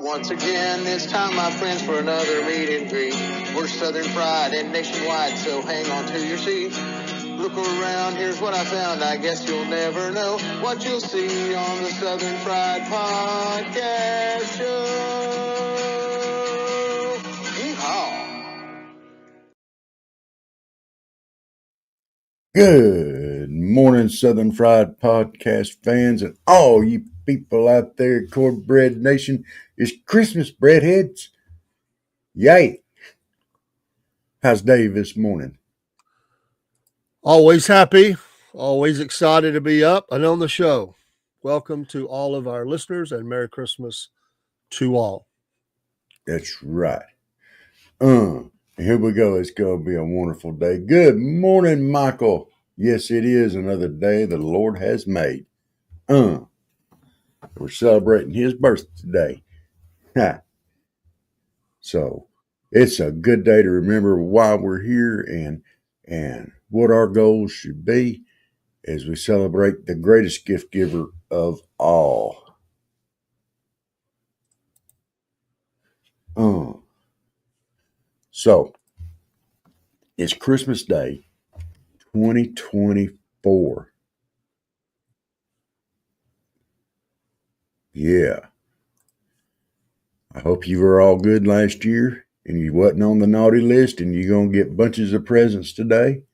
once again, it's time, my friends, for another meet and greet. We're Southern Fried and nationwide, so hang on to your seat. Look around, here's what I found. I guess you'll never know what you'll see on the Southern Fried Podcast Show. Yeehaw. Good morning, Southern Fried Podcast fans, and all you people out there, Cornbread Nation. It's Christmas, breadheads. Yay! How's Dave this morning? Always happy, always excited to be up and on the show. Welcome to all of our listeners and Merry Christmas to all. That's right. Here we go. It's going to be a wonderful day. Good morning, Michael. Yes, it is another day the Lord has made. We're celebrating his birthday today. So it's a good day to remember why we're here and what our goals should be as we celebrate the greatest gift giver of all. So it's Christmas Day 2024. Yeah. I hope you were all good last year and you wasn't on the naughty list and you're going to get bunches of presents today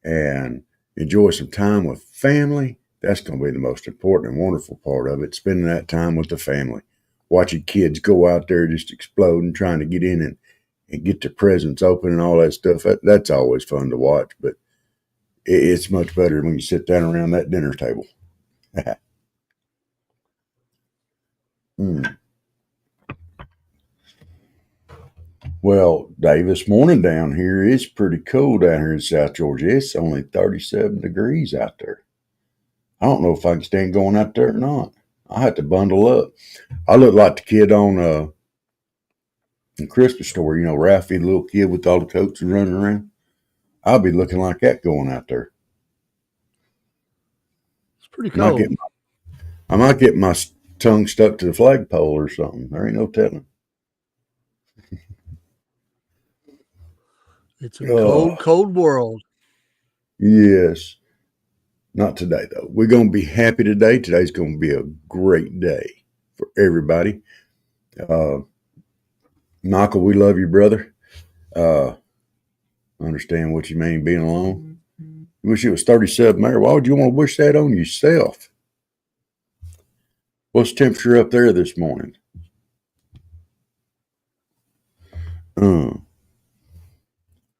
and enjoy some time with family. That's going to be the most important and wonderful part of it, spending that time with the family. Watching kids go out there just exploding, trying to get in and get their presents open and all that stuff. That's always fun to watch, but it's much better when you sit down around that dinner table. Well, Dave, this morning down here, it's pretty cool down here in South Georgia. It's only 37 degrees out there. I don't know if I can stand going out there or not. I have to bundle up. I look like the kid on the Christmas Story, Ralphie, the little kid with all the coats running around. I'll be looking like that going out there. It's pretty cool. I might get my tongue stuck to the flagpole or something. There ain't no telling. It's a cold, cold world. Yes. Not today, though. We're going to be happy today. Today's going to be a great day for everybody. Michael, we love you, brother. Understand what you mean being alone. You wish it was 37 there. Why would you want to wish that on yourself? What's the temperature up there this morning?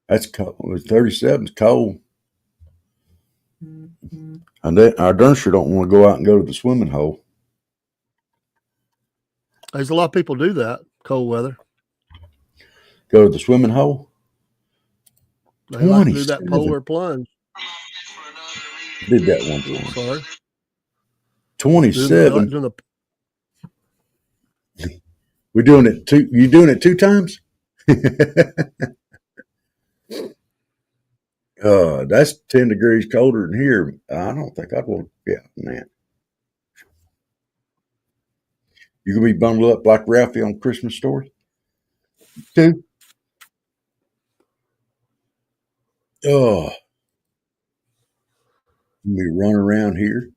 That's cold. 37 is cold. I darn sure don't want to go out and go to the swimming hole. There's a lot of people do that, cold weather. Go to the swimming hole? They like to do that polar plunge. Did that one time. Sorry. 27. We're doing it two. You doing it 2 times? That's 10 degrees colder than here. I don't think I'd want to be out in that. You gonna be bundled up like Ralphie on Christmas Story? 2. Oh, we run around here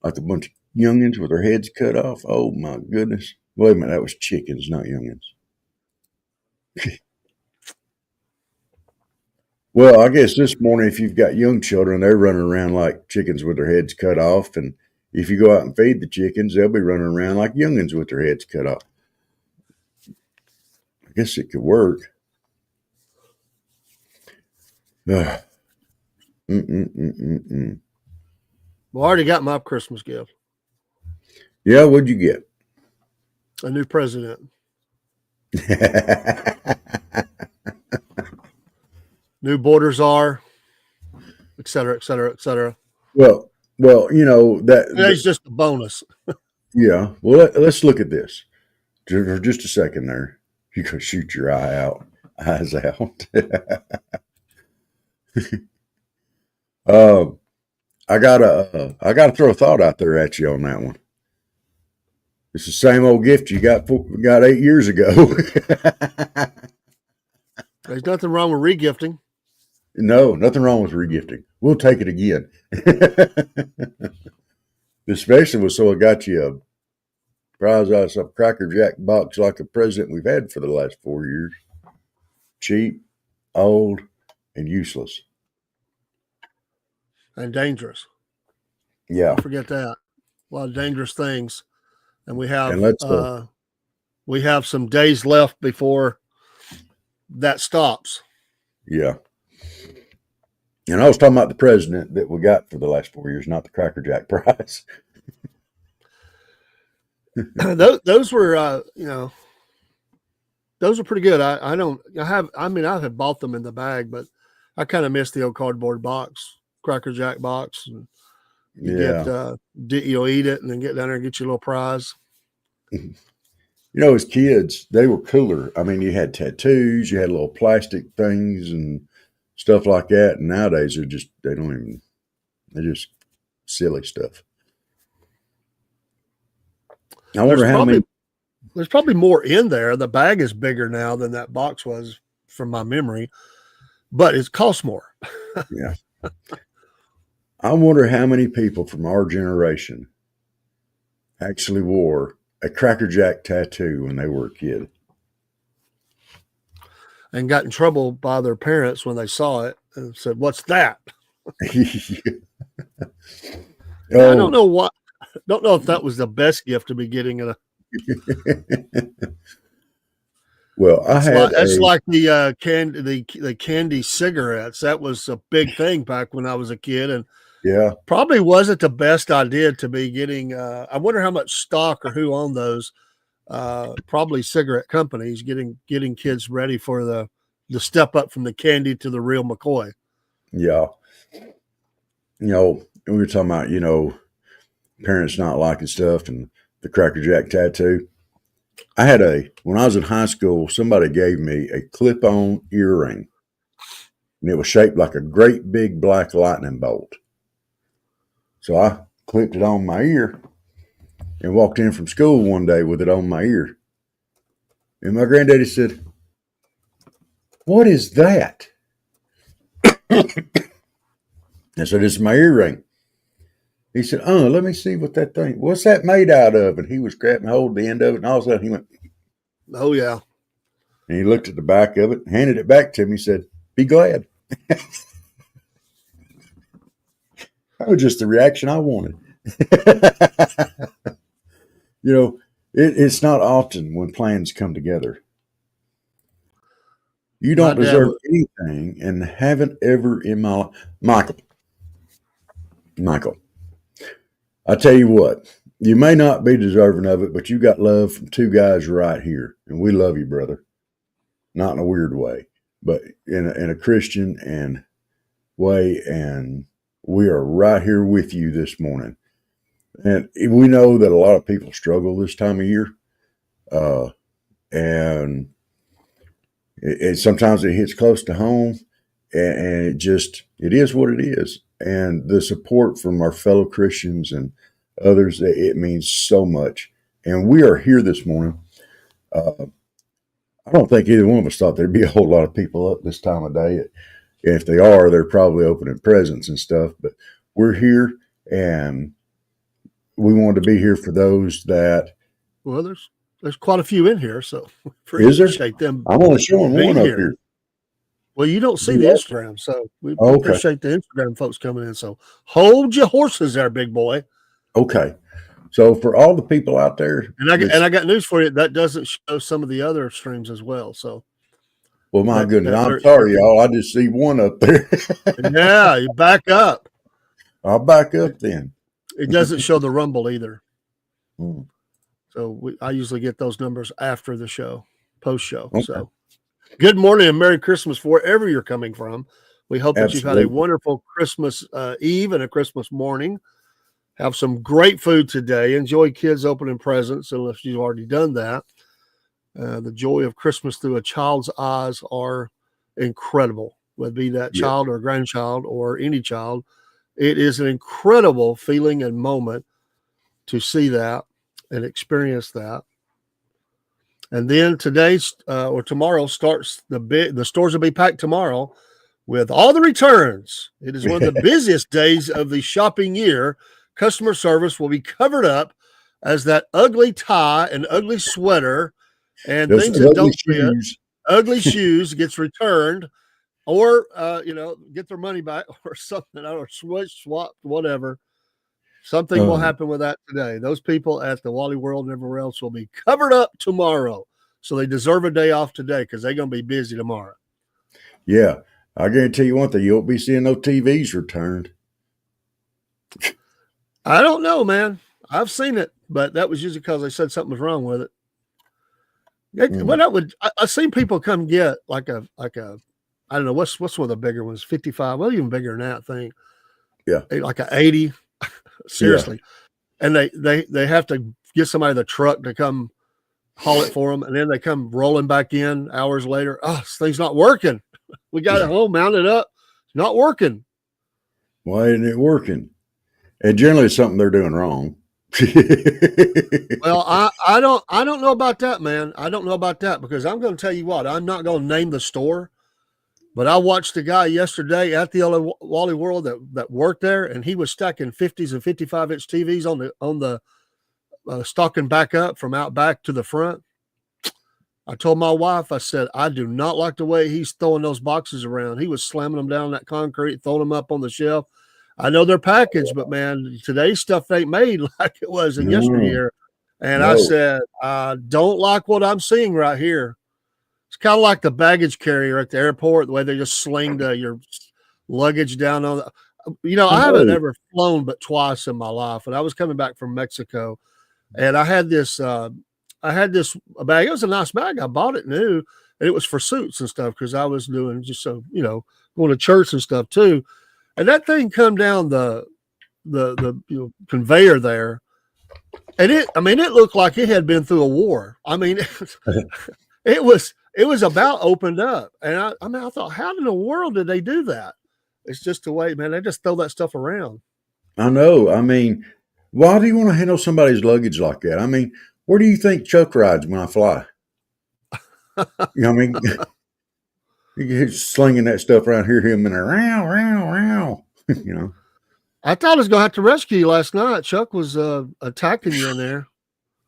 like a bunch of youngins with their heads cut off. Oh my goodness! Wait a minute, that was chickens, not youngins. Well, I guess this morning, if you've got young children, they're running around like chickens with their heads cut off. And if you go out and feed the chickens, they'll be running around like youngins with their heads cut off. I guess it could work. Well, I already got my Christmas gift. Yeah, what'd you get? A new president. New borders are, et cetera, et cetera, et cetera. Well, that's just a bonus. Yeah. Well, let's look at this for just a second there. You can shoot your eyes out. I gotta throw a thought out there at you on that one. It's the same old gift you got 8 years ago. There's nothing wrong with regifting. No, nothing wrong with regifting. We'll take it again. Especially with so I got you a prize out of some Cracker Jack box like the president we've had for the last 4 years. Cheap, old, and useless. And dangerous. Yeah. Don't forget that. A lot of dangerous things. And we have some days left before that stops. Yeah. And I was talking about the president that we got for the last 4 years, not the Cracker Jack prize. Those were, those are pretty good. I have bought them in the bag, but I kind of miss the old cardboard box, Cracker Jack box. And you you'll eat it and then get down there and get your little prize. As kids, they were cooler. I mean, you had tattoos, you had little plastic things and stuff like that. And nowadays they're just silly stuff. I wonder how many. There's probably more in there. The bag is bigger now than that box was from my memory, but it costs more. Yeah. I wonder how many people from our generation actually wore a Cracker Jack tattoo when they were a kid. And got in trouble by their parents when they saw it and said, "What's that?" I don't know what. Don't know if that was the best gift to be getting. Well, It's like the candy cigarettes. That was a big thing back when I was a kid, and probably wasn't the best idea to be getting. I wonder how much stock or who owned those. Probably cigarette companies getting kids ready for the step up from the candy to the real McCoy. Yeah. We were talking about, parents not liking stuff and the Cracker Jack tattoo. When I was in high school, somebody gave me a clip-on earring, and it was shaped like a great big black lightning bolt. So I clipped it on my ear and walked in from school one day with it on my ear. And my granddaddy said, "What is that?" I said, "It's my earring." He said, "Oh, let me see what's that made out of?" And he was grabbing hold of the end of it, and all of a sudden he went, "Oh, yeah." And he looked at the back of it, handed it back to me, said, "Be glad." That was just the reaction I wanted. It's not often when plans come together. You don't deserve anything and haven't ever in my life. Michael, I tell you what, you may not be deserving of it, but you got love from two guys right here. And we love you, brother. Not in a weird way, but in a Christian and way. And we are right here with you this morning. And we know that a lot of people struggle this time of year. And sometimes it hits close to home, and it is what it is. And the support from our fellow Christians and others, it means so much. And we are here this morning. I don't think either one of us thought there'd be a whole lot of people up this time of day. If they are, they're probably opening presents and stuff. But we're here, and we wanted to be here for those that. Well, there's quite a few in here, so is there? Appreciate them. I'm only showing one up here. Well, you don't see the Instagram, so we appreciate the Instagram folks coming in. So hold your horses there, big boy. Okay. So for all the people out there, and I got news for you. That doesn't show some of the other streams as well. So, well, my goodness, I'm sorry, y'all. I just see one up there. Yeah, you back up. I'll back up then. It doesn't show the Rumble either. So I usually get those numbers after the show, post show. Okay. So good morning and Merry Christmas wherever you're coming from. We hope that you've had a wonderful Christmas Eve and a Christmas morning. Have some great food today. Enjoy kids opening presents, unless you've already done that. The joy of Christmas through a child's eyes are incredible, whether it be that child or grandchild or any child. It is an incredible feeling and moment to see that. and experience that. And then today's or tomorrow starts the stores will be packed tomorrow with all the returns. It is one of the busiest days of the shopping year. Customer service will be covered up as that ugly tie and ugly sweater and Those things that don't shoes. fit, ugly shoes gets returned, or get their money back or something, or switch, swapped, whatever. Something will happen with that today. Those people at the Wally World and everywhere else will be covered up tomorrow. So they deserve a day off today because they're going to be busy tomorrow. Yeah. I guarantee you one thing, you won't be seeing no TVs returned. I don't know, man. I've seen it, but that was usually because they said something was wrong with it. I've seen people come get like a I don't know, what's one of the bigger ones, 55, well, even bigger than that, I think. Yeah. Like a 80. Seriously. Yeah. And they have to get somebody in the truck to come haul it for them. And then they come rolling back in hours later. Oh, this thing's not working. We got it home, mounted up. It's not working. Why isn't it working? And generally it's something they're doing wrong. Well, I don't know about that, man. I don't know about that because I'm going to tell you what, I'm not going to name the store, but I watched a guy yesterday at the Wally World that worked there, and he was stacking 50s and 55-inch TVs on the stocking back up from out back to the front. I told my wife, I said, I do not like the way he's throwing those boxes around. He was slamming them down that concrete, throwing them up on the shelf. I know they're packaged, but man, today's stuff ain't made like it was in yesteryear. And I said, I don't like what I'm seeing right here. It's kind of like the baggage carrier at the airport, the way they just sling your luggage down on I haven't ever flown but twice in my life. And I was coming back from Mexico, and I had this bag. It was a nice bag. I bought it new, and it was for suits and stuff because I was doing just so, going to church and stuff too. And that thing come down the conveyor there, and it looked like it had been through a war. I mean, it was about opened up, and I thought, how in the world did they do that? It's just the way, man. They just throw that stuff around. I know. I mean, why do you want to handle somebody's luggage like that? I mean, where do you think Chuck rides when I fly? I mean, you're slinging that stuff around here, him and row, row, row. I thought I was going to have to rescue you last night. Chuck was attacking you in there.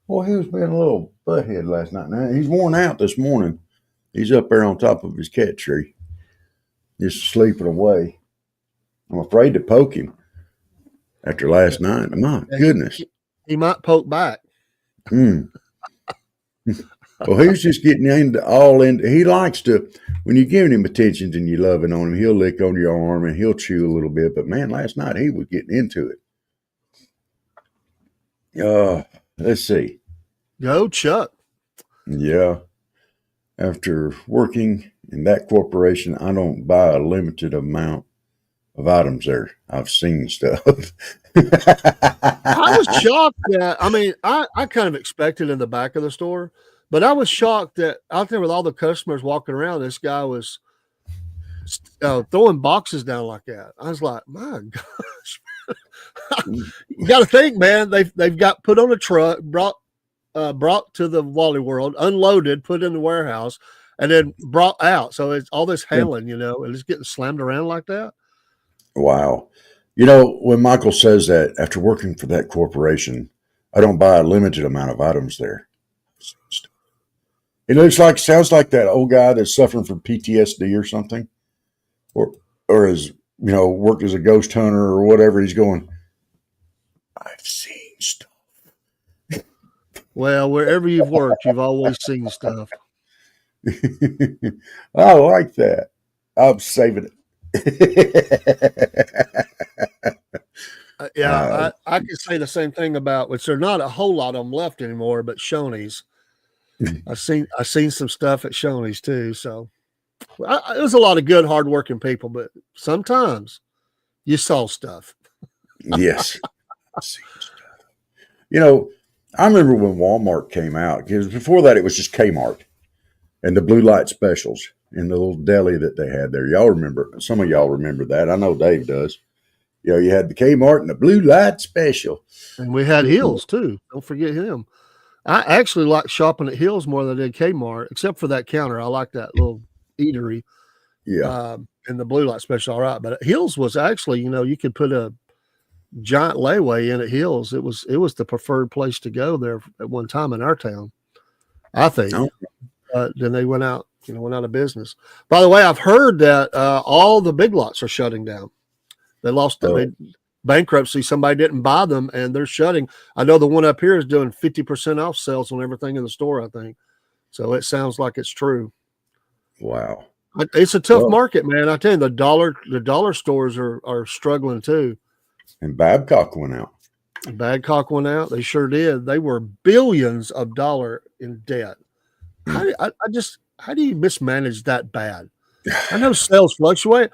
Well, he was being a little butthead last night. Now, he's worn out this morning. He's up there on top of his cat tree, just sleeping away. I'm afraid to poke him after last night. My goodness. He might poke back. Well, he's just getting he likes to, when you're giving him attention and you're loving on him, he'll lick on your arm and he'll chew a little bit. But man, last night he was getting into it. Let's see. Go Chuck. Yeah. After working in that corporation, I don't buy a limited amount of items there. I've seen stuff. I was shocked that, I kind of expected in the back of the store, but I was shocked that out there with all the customers walking around, this guy was throwing boxes down like that. I was like, my gosh. You got to think, man, they've got put on a truck, brought to the Wally World, unloaded, put in the warehouse, and then brought out. So it's all this handling, and it's getting slammed around like that. Wow. When Michael says that, after working for that corporation, I don't buy a limited amount of items there. It sounds like that old guy that's suffering from PTSD or something, or is, worked as a ghost hunter or whatever. He's going, I've seen stuff. Well, wherever you've worked, you've always seen stuff. I like that. I'm saving it. I could say the same thing about, which there's not a whole lot of them left anymore, but Shoney's. I've seen some stuff at Shoney's too. So there's a lot of good, hardworking people, but sometimes you saw stuff. Yes. I remember when Walmart came out, because before that it was just Kmart and the blue light specials and the little deli that they had there. Some of y'all remember that. I know Dave does. you had the Kmart and the blue light special. And we had Hills too. Don't forget him. I actually like shopping at Hills more than I did Kmart, except for that counter. I like that little eatery. Yeah. And the blue light special, all right. But Hills was actually, you could put a giant layaway in at Hills. It was the preferred place to go there at one time in our town, I think. Then they went out of business. By the way, I've heard that all the big lots are shutting down. They lost bankruptcy. Somebody didn't buy them, and they're shutting. I know the one up here is doing 50% off sales on everything in the store, I think. So it sounds like it's true. Wow. It's a tough market, man. I tell you, the dollar stores are struggling too. And Babcock went out. They sure did. They were billions of dollars in debt. How do you mismanage that bad? I know sales fluctuate.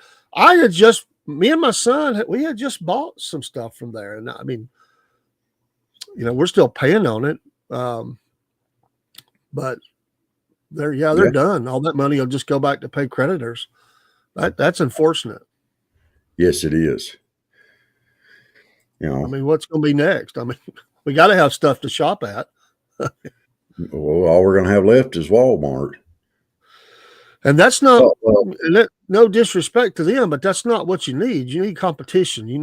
Me and my son, we had just bought some stuff from there. And I mean, we're still paying on it. But they're done. All that money will just go back to pay creditors. That's unfortunate. Yes, it is. I mean, what's going to be next? I mean, we got to have stuff to shop at. Well, all we're going to have left is Walmart. And that's not no disrespect to them, but that's not what you need. You need competition. You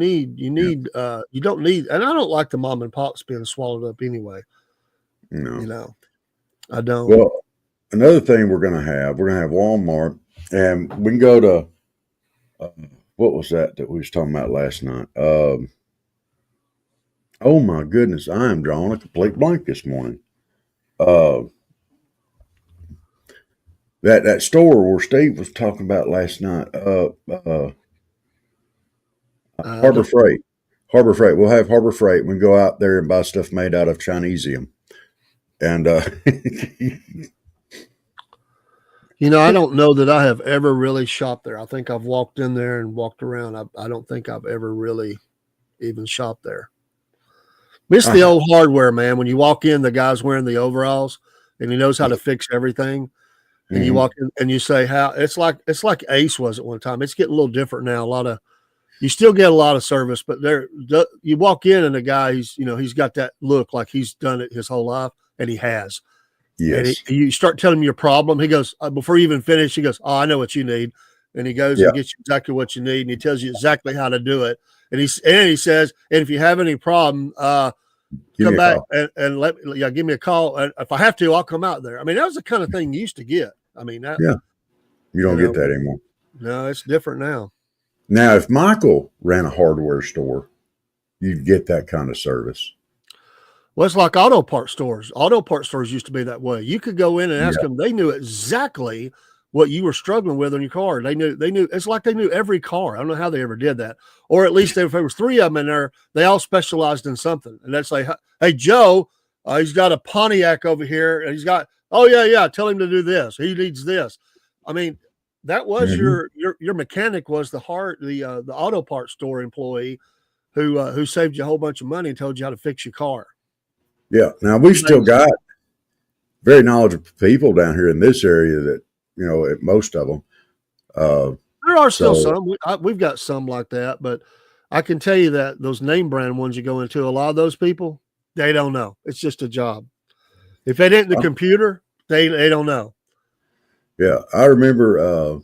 don't need, and I don't like the mom and pops being swallowed up anyway. No. I don't. Well, another thing we're going to have Walmart, and we can go to, what was that we was talking about last night? Oh my goodness, I am drawing a complete blank this morning. That store where Steve was talking about last night, Harbor Freight. Harbor Freight. We'll have Harbor Freight. We can go out there and buy stuff made out of Chinesium. And I don't know that I have ever really shopped there. I think I've walked in there and walked around. I don't think I've ever really even shopped there. It's the old hardware, man. When you walk in, the guy's wearing the overalls and he knows how to fix everything. And you walk in and you say, "How?" It's like Ace was at one time. It's getting a little different now. You still get a lot of service, but you walk in and the guy, he's got that look like he's done it his whole life, and he has. Yes. And you start telling him your problem. He goes, before you even finish, he goes, "Oh, I know what you need," and he goes and gets you exactly what you need, and he tells you exactly how to do it. And he says, "And if you have any problem, come back and give me a call. And if I have to, I'll come out there." I mean, that was the kind of thing you used to get. I mean, you don't get that anymore. No, it's different now. Now, if Michael ran a hardware store, you'd get that kind of service. Well, it's like auto part stores. Auto part stores used to be that way. You could go in and ask them. They knew exactly what you were struggling with on your car. They knew. It's like they knew every car. I don't know how they ever did that. Or at least if there was three of them in there, they all specialized in something. And they'd say, "Hey, Joe, he's got a Pontiac over here, and he's got, oh yeah, tell him to do this. He needs this." I mean, that was your mechanic was the auto parts store employee who saved you a whole bunch of money and told you how to fix your car. Yeah. Now we still got very knowledgeable people down here in this area that, at most of them. There are still some. We've got some like that, but I can tell you that those name brand ones you go into, a lot of those people, they don't know. It's just a job. If they didn't the computer, they don't know. Yeah, I remember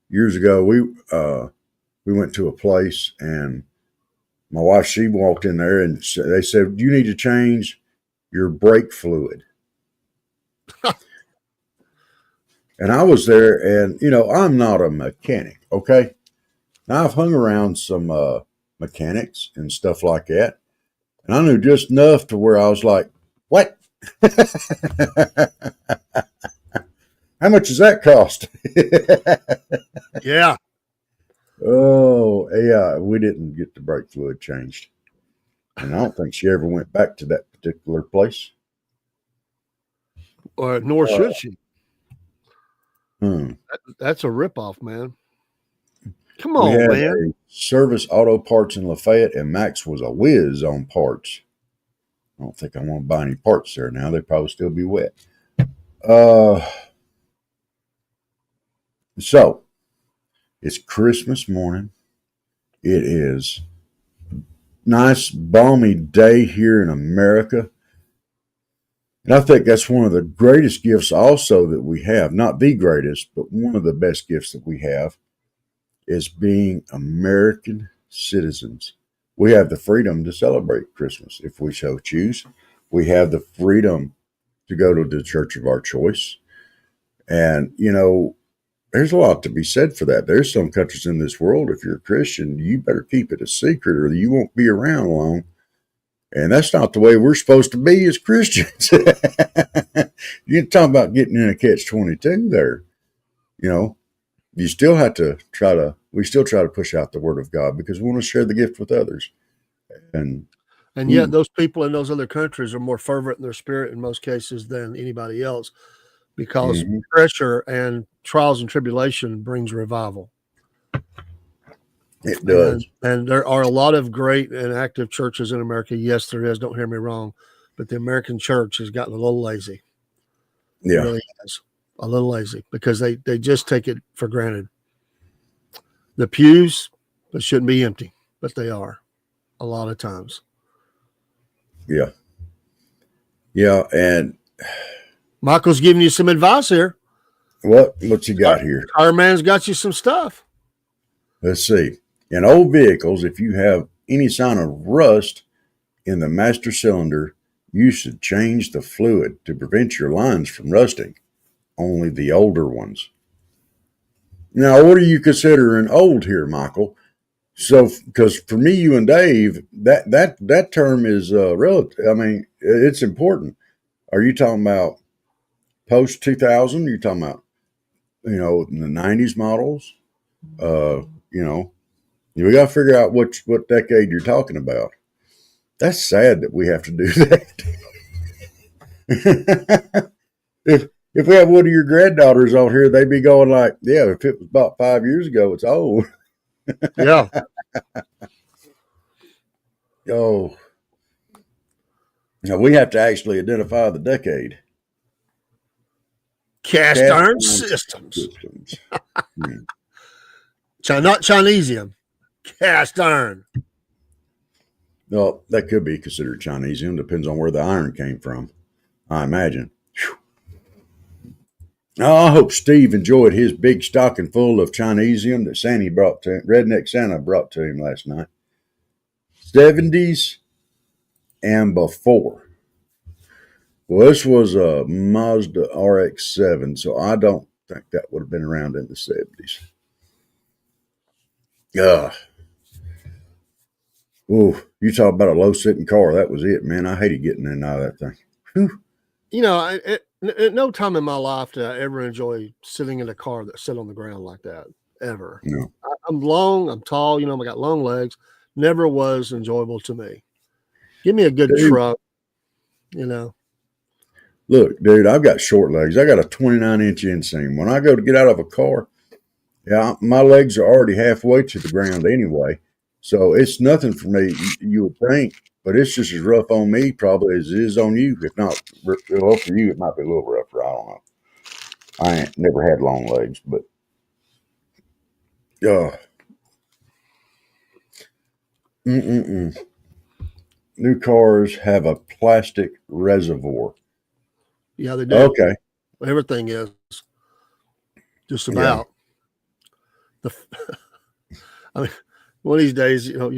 years ago we went to a place and my wife, she walked in there and they said, "You need to change your brake fluid." And I was there, and I'm not a mechanic. Okay, now I've hung around some mechanics and stuff like that, and I knew just enough to where I was like, "What? How much does that cost?" Yeah. Oh, yeah. We didn't get the brake fluid changed, and I don't think she ever went back to that particular place. Nor should she. Hmm. That's a ripoff, man. Come on, man. Service Auto Parts in Lafayette, and Max was a whiz on parts. I don't think I want to buy any parts there now. They'd probably still be wet. So, it's Christmas morning. It is nice, balmy day here in America. And I think that's one of the greatest gifts also that we have. Not the greatest, but one of the best gifts that we have is being American citizens. We have the freedom to celebrate Christmas if we so choose. We have the freedom to go to the church of our choice. And, you know, there's a lot to be said for that. There's some countries in this world, if you're a Christian, you better keep it a secret or you won't be around long. And that's not the way we're supposed to be as Christians. You're talking about getting in a catch-22 there. You know, you still have to we still try to push out the word of God because we want to share the gift with others. And yet those people in those other countries are more fervent in their spirit in most cases than anybody else because pressure and trials and tribulation brings revival. It does. And there are a lot of great and active churches in America. Yes, there is. Don't hear me wrong. But the American church has gotten a little lazy. Yeah. It really is. A little lazy because they just take it for granted. The pews, they shouldn't be empty, but they are a lot of times. Yeah. Yeah. And Michael's giving you some advice here. What you got here? Our man's got you some stuff. Let's see. In old vehicles, if you have any sign of rust in the master cylinder, you should change the fluid to prevent your lines from rusting. Only the older ones. Now, what are you considering old here, Michael? So, because for me, you and Dave, that term is relative. I mean, it's important. Are you talking about post 2000? You're talking about, you know, the 90s models? You know, we got to figure out what decade you're talking about. That's sad that we have to do that. If we have one of your granddaughters on here, they'd be going like, yeah, if it was about 5 years ago, it's old. Yeah. Oh. Now we have to actually identify the decade. Cast iron systems. Not Chinesium. Cast iron. Well, that could be considered Chinesium. Depends on where the iron came from, I imagine. Whew. Oh, I hope Steve enjoyed his big stocking full of Chinesium that Redneck Santa brought to him last night. 70s and before. Well, this was a Mazda RX-7, so I don't think that would have been around in the 70s. Oh, you talk about a low-sitting car. That was it, man. I hated getting in and out of that thing. Whew. You know, at no time in my life did I ever enjoy sitting in a car that sit on the ground like that, ever. No. I'm long, I'm tall, you know, I got long legs. Never was enjoyable to me. Give me a good truck, you know. Look, dude, I've got short legs. I got a 29-inch inseam. When I go to get out of a car, yeah, my legs are already halfway to the ground anyway. So it's nothing for me, you would think, but it's just as rough on me probably as it is on you. If not, well, for you, it might be a little rougher. I don't know. I ain't never had long legs, but new cars have a plastic reservoir. Yeah, they do. Okay. Everything is just about. Yeah. I mean, one of these days, you know,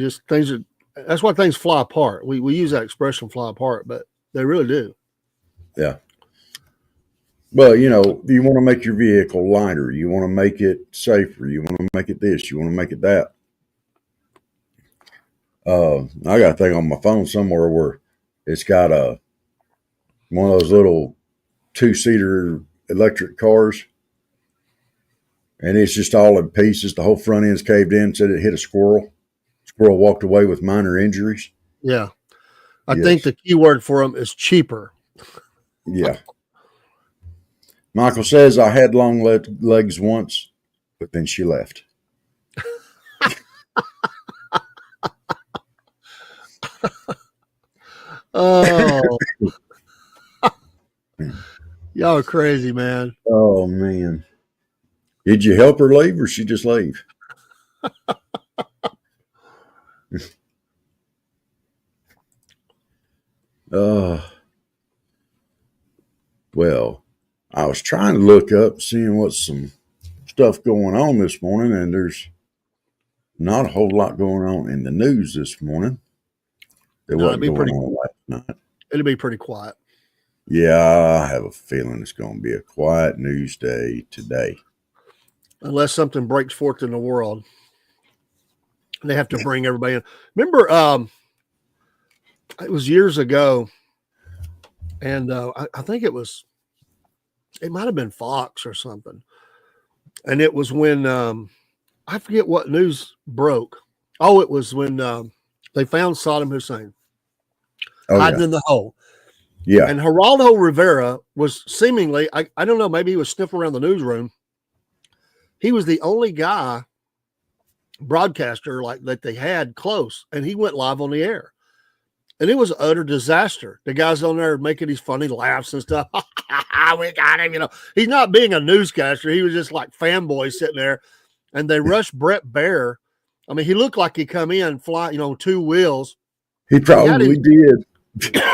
that's why things fly apart. We use that expression fly apart, but they really do. Yeah. Well, you know, you want to make your vehicle lighter. You want to make it safer. You want to make it this. You want to make it that. I got a thing on my phone somewhere where it's got one of those little 2-seater electric cars, and it's just all in pieces. The whole front end's caved in. Said it hit a squirrel. Squirrel walked away with minor injuries. Yeah. I think the key word for them is cheaper. Yeah. Michael says, I had long legs once, but then she left. Oh. Y'all are crazy, man. Oh, man. Did you help her leave or she just leave? Uh, well, I was trying to look up, seeing what's some stuff going on this morning, and there's not a whole lot going on in the news this morning. There wasn't going on last night. It'll be pretty quiet. Yeah, I have a feeling it's going to be a quiet news day today. Unless something breaks forth in the world. They have to bring everybody in. Remember, it was years ago, and I think it might have been Fox or something. And it was when, I forget what news broke. Oh, it was when they found Saddam Hussein hiding in the hole. Yeah. And Geraldo Rivera was seemingly, I don't know, maybe he was sniffing around the newsroom. He was the only guy, broadcaster like that they had close, and he went live on the air. And it was an utter disaster. The guy's on there making these funny laughs and stuff. We got him, He's not being a newscaster. He was just like fanboy sitting there. And they rushed Brett Baer. I mean, he looked like he come in flying, on two wheels. He probably did.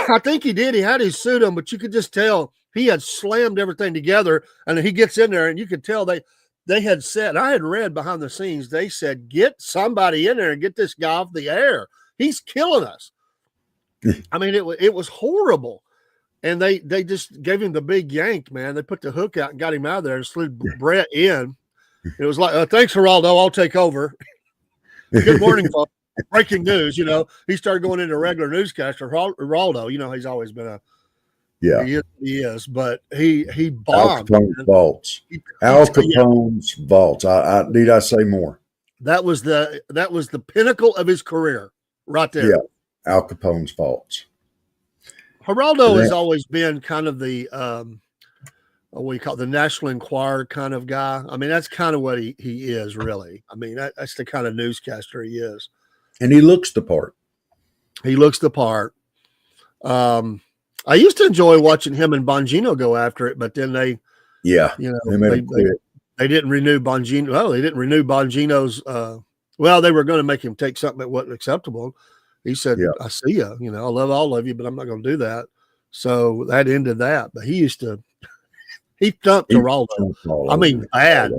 I think he did. He had his suit on, but you could just tell he had slammed everything together. And he gets in there, and you could tell they had said, I had read behind the scenes, they said, get somebody in there and get this guy off the air. He's killing us. I mean, it was horrible. And they just gave him the big yank, man. They put the hook out and got him out of there and slid Brett in. It was like, thanks, Geraldo. I'll take over. Good morning, folks. Breaking news. He started going into regular newscaster. Geraldo, he's always been he is, but he bombed. Al Capone's vaults. Al Capone's vaults. Need I say more? That was the pinnacle of his career, right there. Yeah, Al Capone's vaults. Geraldo has always been kind of the what do you call it, the National Enquirer kind of guy. I mean, that's kind of what he is, really. I mean, that's the kind of newscaster he is. And he looks the part. He looks the part. I used to enjoy watching him and Bongino go after it, but then they didn't renew Bongino. Well, they didn't renew Bongino's. They were going to make him take something that wasn't acceptable. He said, I see you. I love all of you, but I'm not going to do that. So that ended that. But he thumped Geraldo. I mean, bad.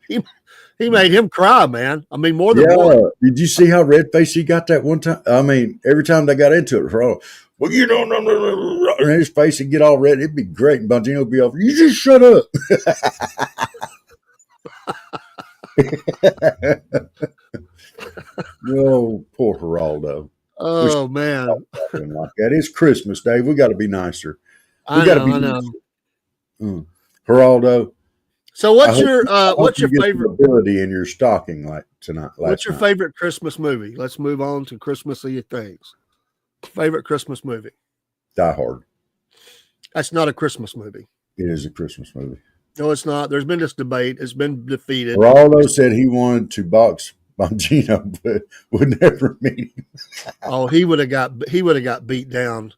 He made him cry, man. I mean, more than one. Did you see how red-faced he got that one time? I mean, every time they got into it, Geraldo, and his face would get all red. It'd be great. And Bongino would be off. You just shut up. Oh, poor Geraldo. Oh, man. Like that. It's Christmas, Dave. We got to be nicer. I know. Geraldo. So what's your favorite ability in your stocking like tonight? What's your favorite Christmas movie? Let's move on to Christmassy things. Favorite Christmas movie? Die Hard. That's not a Christmas movie. It is a Christmas movie. No, it's not. There's been this debate. It's been defeated. Geraldo said he wanted to box Bongino, but would never meet him. Oh, he would have got beat down.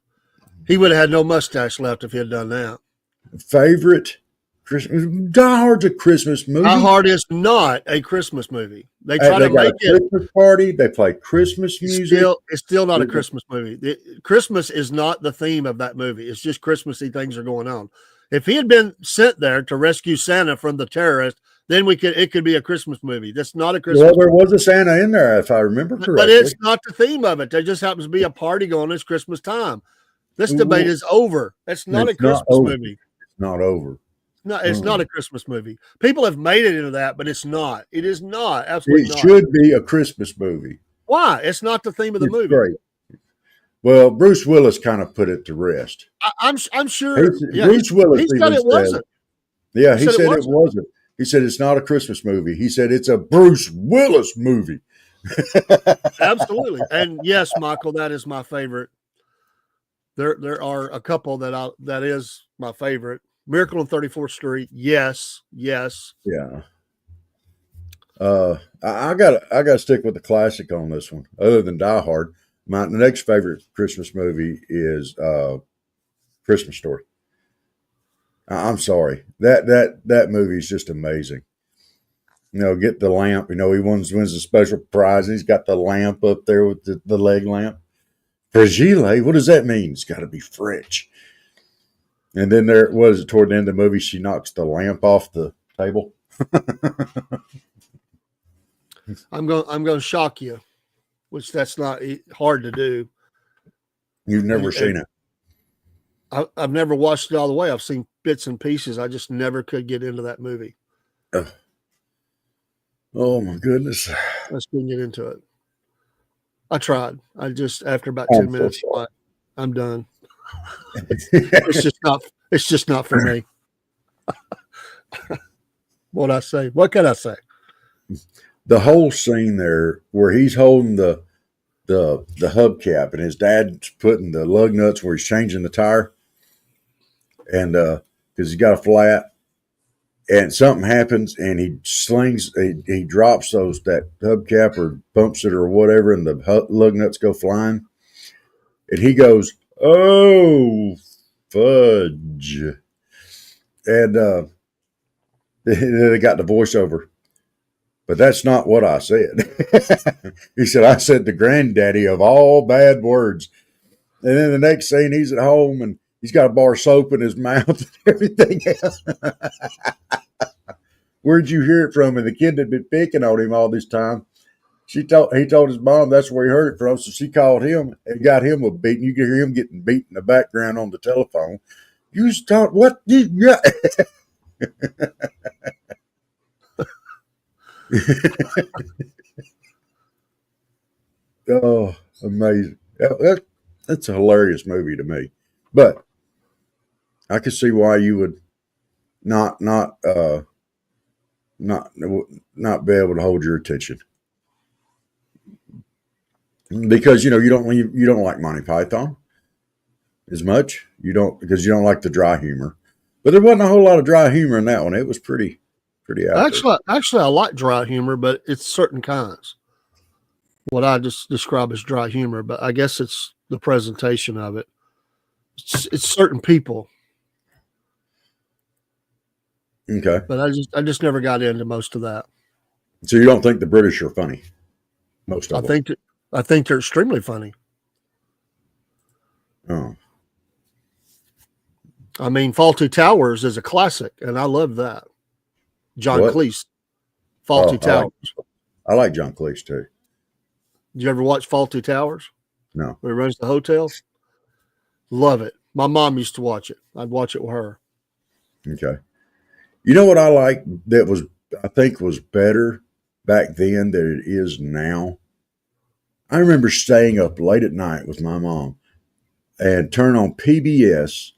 He would have had no mustache left if he had done that. Favorite Christmas? Die Hard's a Christmas movie. Die Hard is not a Christmas movie. They try to make it Christmas party. They play Christmas music. It's still not a Christmas movie. Christmas is not the theme of that movie. It's just Christmassy things are going on. If he had been sent there to rescue Santa from the terrorists, then it could be a Christmas movie. That's not a Christmas movie. There was a Santa in there, if I remember correctly. But it's not the theme of it. There just happens to be a party going on. It's Christmas time. This debate is over. That's not a Christmas movie. It's not over. No, it's not a Christmas movie. People have made it into that, but it's not. It is not. Absolutely not. It should be a Christmas movie. Why? It's not the theme of the movie. Great. Well, Bruce Willis kind of put it to rest. I'm sure. Bruce Willis said it wasn't. Yeah, he said it wasn't. He said it's not a Christmas movie. He said it's a Bruce Willis movie. Absolutely. And yes, Michael, that is my favorite. There are a couple that is my favorite. Miracle on 34th Street. Yes. Yeah. I gotta stick with the classic on this one. Other than Die Hard, my next favorite Christmas movie is Christmas Story. I'm sorry, that movie is just amazing. Get the lamp. He wins a special prize. He's got the lamp up there with the leg lamp. Fragile? What does that mean? It's got to be French. And then there was toward the end of the movie, she knocks the lamp off the table. I'm going to shock you, which that's not hard to do. You've never seen it. I've never watched it all the way. I've seen bits and pieces. I just never could get into that movie. Oh my goodness. I just couldn't get into it. I tried. I just, after about 10 minutes, I'm done. It's just not for me. What I say? What can I say? The whole scene there where he's holding the hubcap and his dad's putting the lug nuts where he's changing the tire, and because he's got a flat, and something happens and he drops that hubcap or bumps it or whatever, and the lug nuts go flying, and he goes, "Oh, fudge!" And they got the voiceover. But that's not what I said. He said, I said the granddaddy of all bad words. And then the next scene, he's at home and he's got a bar of soap in his mouth and everything else. Where'd you hear it from? And the kid had been picking on him all this time. He told his mom that's where he heard it from. So she called him and got him a beating. You could hear him getting beat in the background on the telephone. You start what? Yeah. Oh, amazing. That's a hilarious movie to me. But I could see why you would not be able to hold your attention. Because you don't like Monty Python as much. Because you don't like the dry humor. But there wasn't a whole lot of dry humor in that one. It was pretty out there. Actually, I like dry humor, but it's certain kinds. What I just describe as dry humor, but I guess it's the presentation of it. It's certain people. Okay. But I just never got into most of that. So you don't think the British are funny? Most of them. I think they're extremely funny. Oh. I mean, Fawlty Towers is a classic, and I love that. John Cleese, Fawlty Towers. I like John Cleese too. Did you ever watch Fawlty Towers? No. Where he runs the hotel? Love it. My mom used to watch it. I'd watch it with her. Okay. You know what I like that I think was better back then than it is now? I remember staying up late at night with my mom and turn on PBS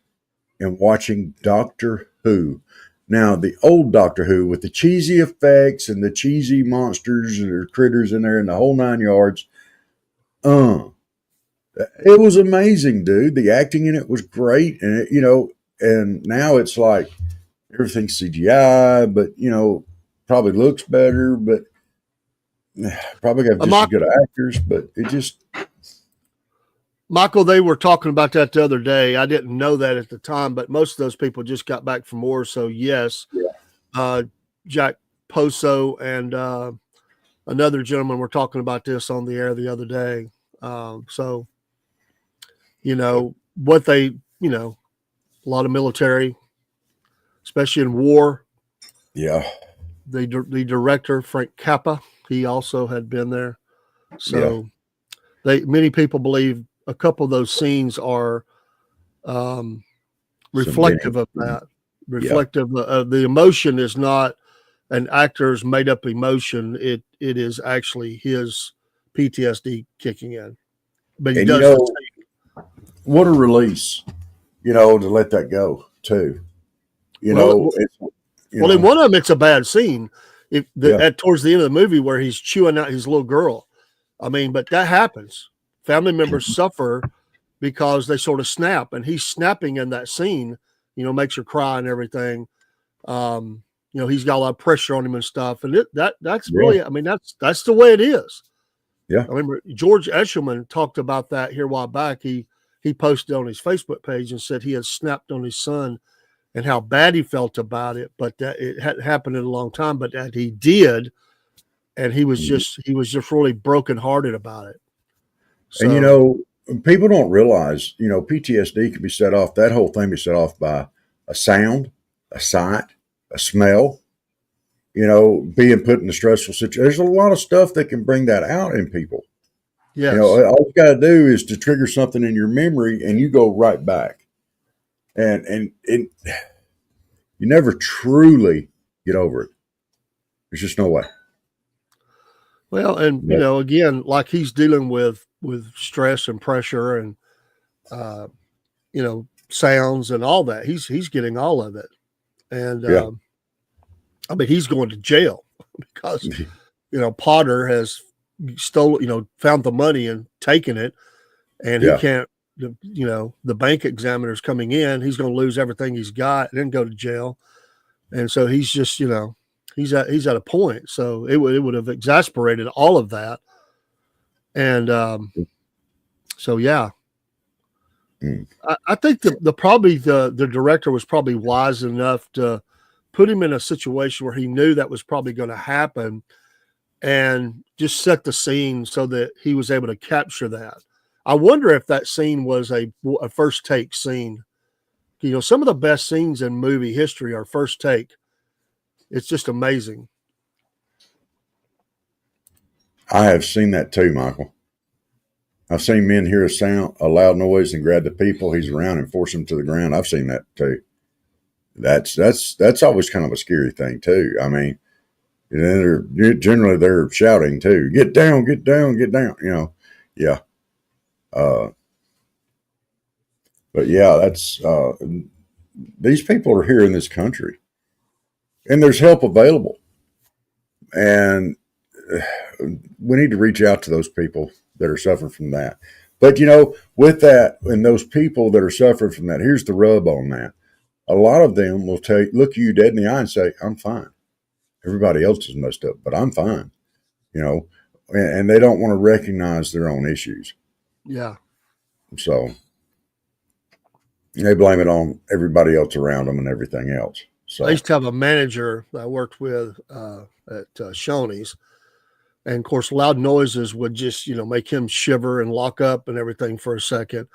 and watching Doctor Who. Now, the old Doctor Who with the cheesy effects and the cheesy monsters or critters in there and the whole 9 yards. It was amazing, dude. The acting in it was great. And, and now it's like everything's CGI, but, probably looks better, but probably got just as good actors, but it just. Michael, they were talking about that the other day. I didn't know that at the time, but most of those people just got back from war. So, yes, Jack Poso and another gentleman were talking about this on the air the other day. So, what they, a lot of military, especially in war. Yeah. The director, Frank Capra, he also had been there. So, many people believe a couple of those scenes are reflective of that. Reflective of the emotion is not an actor's made up emotion. It is actually his PTSD kicking in. But he does. What a release, to let that go too. In one of them, it's a bad scene. Towards the end of the movie where he's chewing out his little girl. I mean, but that happens. Family members suffer because they sort of snap, and he's snapping in that scene, makes her cry and everything. He's got a lot of pressure on him and stuff. And that's really, I mean, that's the way it is. Yeah. I remember George Eshelman talked about that here a while back. He posted on his Facebook page and said he had snapped on his son and how bad he felt about it, but that it hadn't happened in a long time, but that he did. And he was just really brokenhearted about it. So, and people don't realize, PTSD can be set off. That whole thing be set off by a sound, a sight, a smell, being put in a stressful situation. There's a lot of stuff that can bring that out in people. Yes. All you got to do is to trigger something in your memory and you go right back. And you never truly get over it. There's just no way. Well, and again, like he's dealing with stress and pressure and sounds and all that. He's getting all of it, and I mean he's going to jail because Potter has stolen, found the money and taken it, and he can't. The bank examiner's coming in. He's going to lose everything he's got and then go to jail, and so he's just he's at a point. So it would have exasperated all of that. And so, yeah, I think the director was probably wise enough to put him in a situation where he knew that was probably going to happen and just set the scene so that he was able to capture that. I wonder if that scene was a first take scene. Some of the best scenes in movie history are first take. It's just amazing. I have seen that too, Michael. I've seen men hear a loud noise and grab the people he's around and force them to the ground. I've seen that too. That's always kind of a scary thing too. I mean, they're shouting too, get down, get down, get down, yeah. But yeah, that's, these people are here in this country and there's help available. And we need to reach out to those people that are suffering from that. But, with that and those people that are suffering from that, here's the rub on that. A lot of them will look you dead in the eye and say, I'm fine. Everybody else is messed up, but I'm fine, and they don't want to recognize their own issues. Yeah. So they blame it on everybody else around them and everything else. So I used to have a manager that I worked with at Shoney's, and of course, loud noises would just make him shiver and lock up and everything for a second.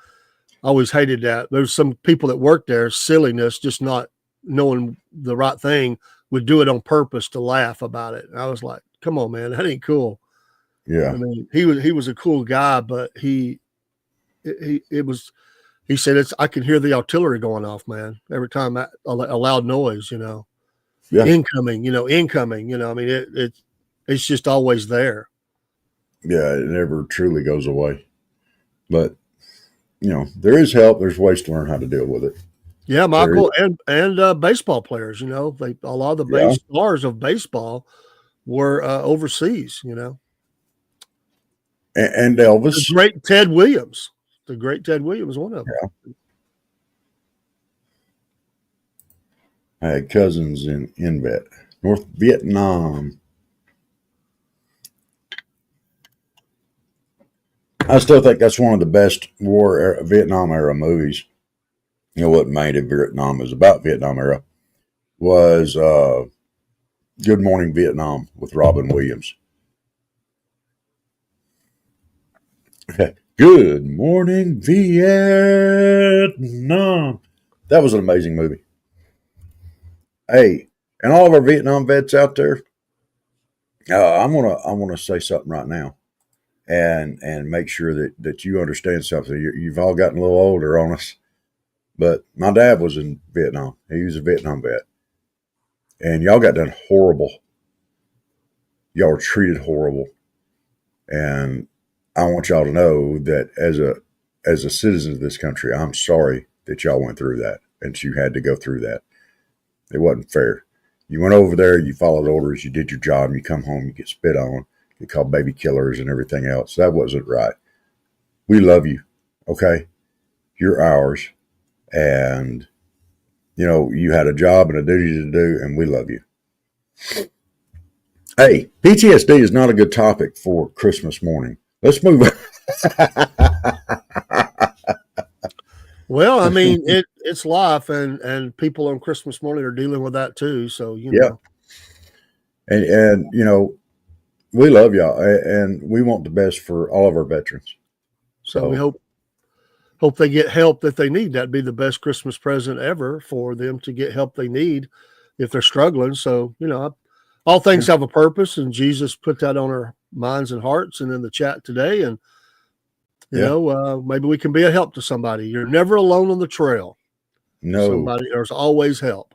I always hated that. There's some people that work there, silliness, just not knowing the right thing, would do it on purpose to laugh about it. And I was like, "Come on, man, that ain't cool." Yeah, I mean, he was a cool guy, but he said I can hear the artillery going off, man, every time a loud noise, incoming, incoming, I mean, it's just always there. Yeah, it never truly goes away. But there is help. There's ways to learn how to deal with it. Yeah, Michael, and baseball players. A lot of the base stars of baseball were overseas. And Elvis, the great Ted Williams, one of them. Yeah. I had cousins in North Vietnam. I still think that's one of the best Vietnam era movies. What made it Vietnam is about Vietnam era was Good Morning Vietnam with Robin Williams. Good Morning Vietnam. That was an amazing movie. Hey, and all of our Vietnam vets out there, I'm gonna say something right now, and make sure that you understand something. You've all gotten a little older on us, but my dad was in Vietnam. He was a Vietnam vet, and y'all got done horrible. Y'all were treated horrible, and I want y'all to know that as a citizen of this country, I'm sorry that y'all went through that and you had to go through that. It wasn't fair. You went over there, you followed orders, you did your job, you come home, you get spit on, you called baby killers and everything else. That wasn't right. We love you, okay? You're ours. And, you had a job and a duty to do, and we love you. Hey, PTSD is not a good topic for Christmas morning. Let's move on. Well, I mean, it's life, and people on Christmas morning are dealing with that too. So, know. And we love y'all, and we want the best for all of our veterans. So we hope hope they get help that they need. That'd be the best Christmas present ever for them to get help they need if they're struggling. So, all things have a purpose, and Jesus put that on our minds and hearts and in the chat today. And, maybe we can be a help to somebody. You're never alone on the trail. No. There's always help.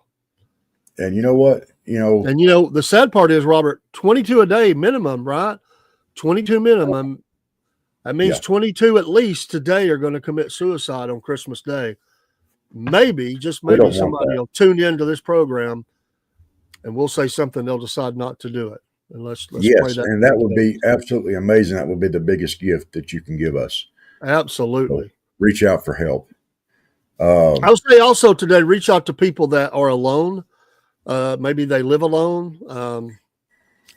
And you know what? And the sad part is, Robert, 22 a day minimum, right? 22 minimum. That means 22 at least today are going to commit suicide on Christmas Day. Maybe, just maybe, somebody will tune into this program and we'll say something, they'll decide not to do it. And let's play that. And that would be absolutely amazing. That would be the biggest gift that you can give us. Absolutely. So reach out for help. I'll say also today, reach out to people that are alone. Maybe they live alone,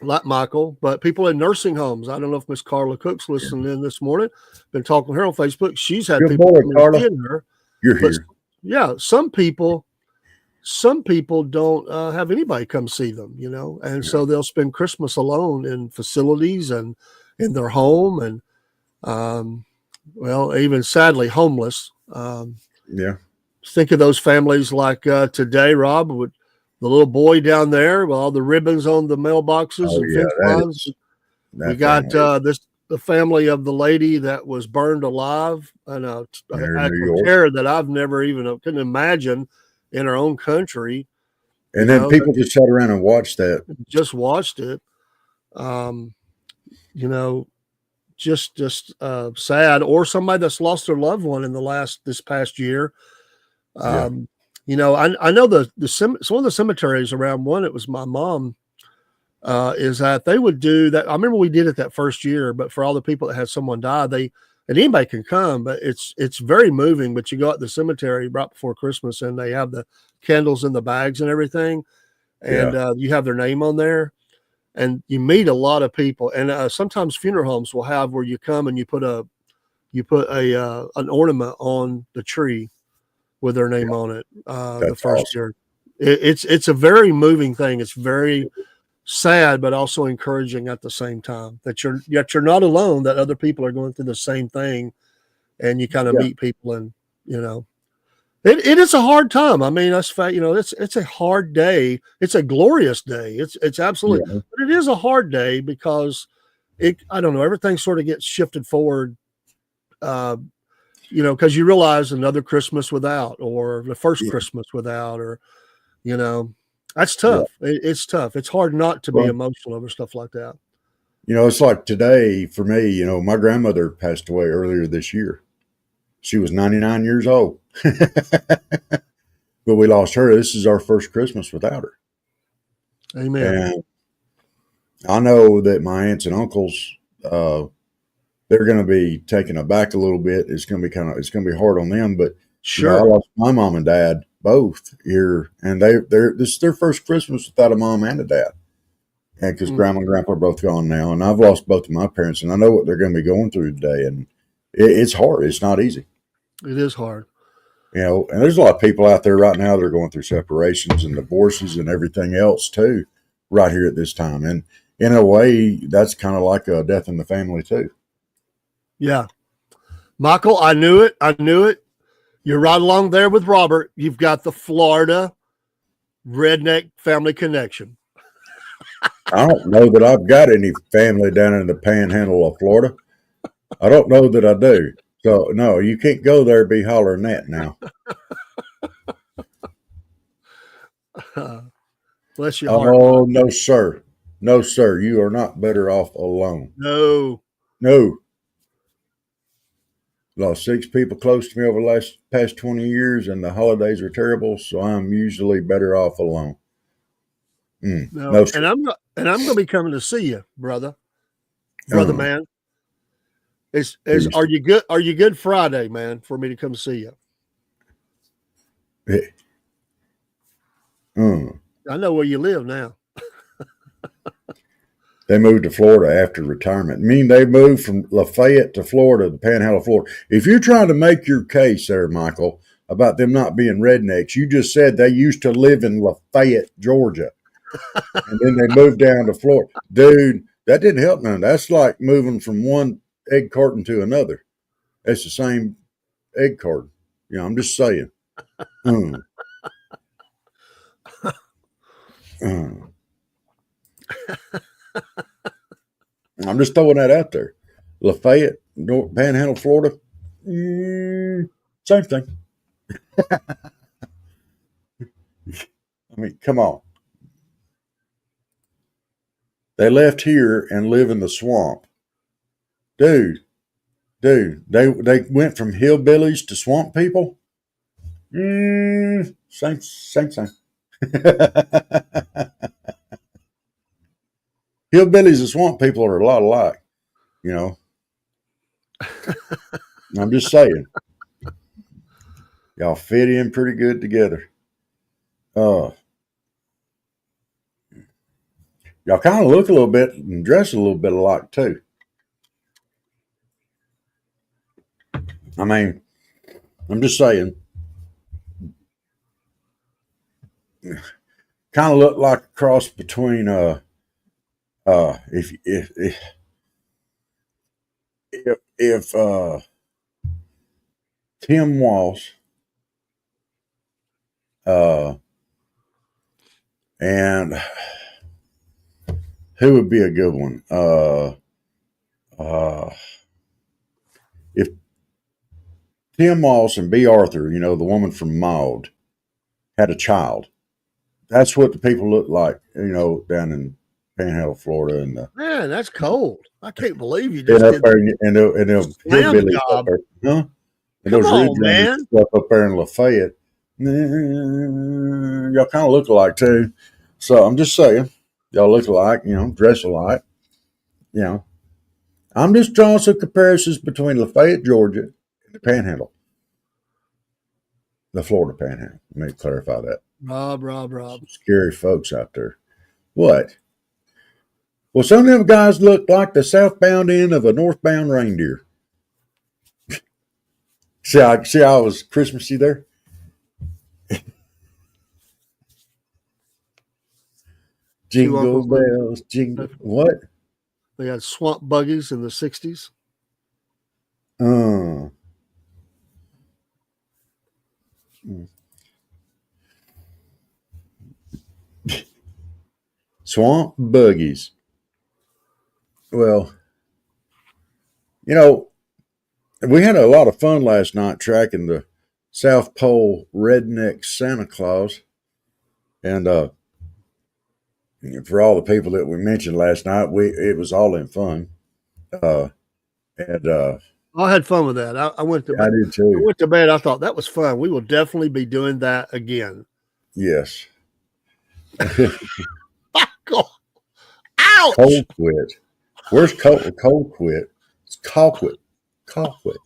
like Michael, but people in nursing homes. I don't know if Miss Carla Cook's listening in this morning. Been talking to her on Facebook. She's had people come in her. You're here. Yeah, some people don't have anybody come see them, and so they'll spend Christmas alone in facilities and in their home, and even sadly homeless. Think of those families like today, Rob, with the little boy down there with all the ribbons on the mailboxes and fence lines. We got the family of the lady that was burned alive, and an act of terror that I've never even couldn't imagine in our own country. And then people just sat around and watched that. Just watched it. Just sad. Or somebody that's lost their loved one in this past year. I know some of the cemeteries around one, it was my mom, is that they would do that. I remember we did it that first year, but for all the people that had someone die, and anybody can come, but it's very moving. But you go out the cemetery right before Christmas and they have the candles in the bags and everything. And you have their name on there and you meet a lot of people. And sometimes funeral homes will have where you come and you put an ornament on the tree with their name on it. The first year, it's a very moving thing. It's very sad, but also encouraging at the same time that you're not alone, that other people are going through the same thing, and you kind of meet people, and it is a hard time. I mean, that's fact. It's a hard day. It's a glorious day. It's absolutely, but it is a hard day because I don't know, everything sort of gets shifted forward. Because you realize another Christmas without, or the first Christmas without, or, that's tough. It's tough. It's hard not to be emotional over stuff like that. It's like today for me, my grandmother passed away earlier this year. She was 99 years old, but we lost her. This is our first Christmas without her. Amen. And I know that my aunts and uncles, they're going to be taken aback a little bit. It's going to be hard on them, but sure. I lost my mom and dad both here, and this is their first Christmas without a mom and a dad. And because grandma and grandpa are both gone now, and I've lost both of my parents, and I know what they're going to be going through today, and it's hard. It's not easy. It is hard. And there's a lot of people out there right now that are going through separations and divorces and everything else too, right here at this time. And in a way, that's kind of like a death in the family too. Yeah. Michael, I knew it. You're right along there with Robert. You've got the Florida redneck family connection. I don't know that I've got any family down in the panhandle of Florida. I don't know that I do. So, no, you can't go there and be hollering that now. Bless your heart. Oh, no, sir. No, sir. You are not better off alone. No. Lost 6 people close to me over the past 20 years, and the holidays are terrible, so I'm usually better off alone. No, and I'm going to be coming to see you, brother, man. Are you good? Are you good Friday, man, for me to come see you? I know where you live now. They moved to Florida after retirement. I mean, they moved from Lafayette to Florida, the panhandle of Florida. If you're trying to make your case there, Michael, about them not being rednecks, you just said they used to live in Lafayette, Georgia. And then they moved down to Florida. Dude, that didn't help none. That's like moving from one egg carton to another. It's the same egg carton. I'm just saying. Mm. Mm. I'm just throwing that out there. Lafayette, Panhandle, Florida, same thing. I mean, come on. They left here and live in the swamp. Dude, they went from hillbillies to swamp people? Same. Hillbillies and swamp people are a lot alike, I'm just saying. Y'all fit in pretty good together. Y'all kind of look a little bit and dress a little bit alike too. I mean, I'm just saying. Kind of look like a cross between if Tim Walsh and who would be a good one? If Tim Walsh and B. Arthur, the woman from Maud, had a child, that's what the people look like, down in Panhandle, Florida. And man, that's cold. I can't believe you just did and those hillbillies up there, huh? And those ridge stuff up there in Lafayette. Y'all kind of look alike too. So I'm just saying, y'all look alike, dress alike. I'm just drawing some comparisons between Lafayette, Georgia, and the Panhandle. The Florida Panhandle. Let me clarify that. Rob. Some scary folks out there. What? Well, some of them guys look like the southbound end of a northbound reindeer. See how I was Christmassy there? Jingle bells, jingle. What? They had swamp buggies in the 60s. Swamp buggies. Well, we had a lot of fun last night tracking the South Pole redneck Santa Claus. And for all the people that we mentioned last night, it was all in fun. I had fun with that. I went to bed. I did too. I went to bed. I thought that was fun. We will definitely be doing that again. Yes. Ouch! Cold quit. Where's cold quit? It's call quit. Call quit.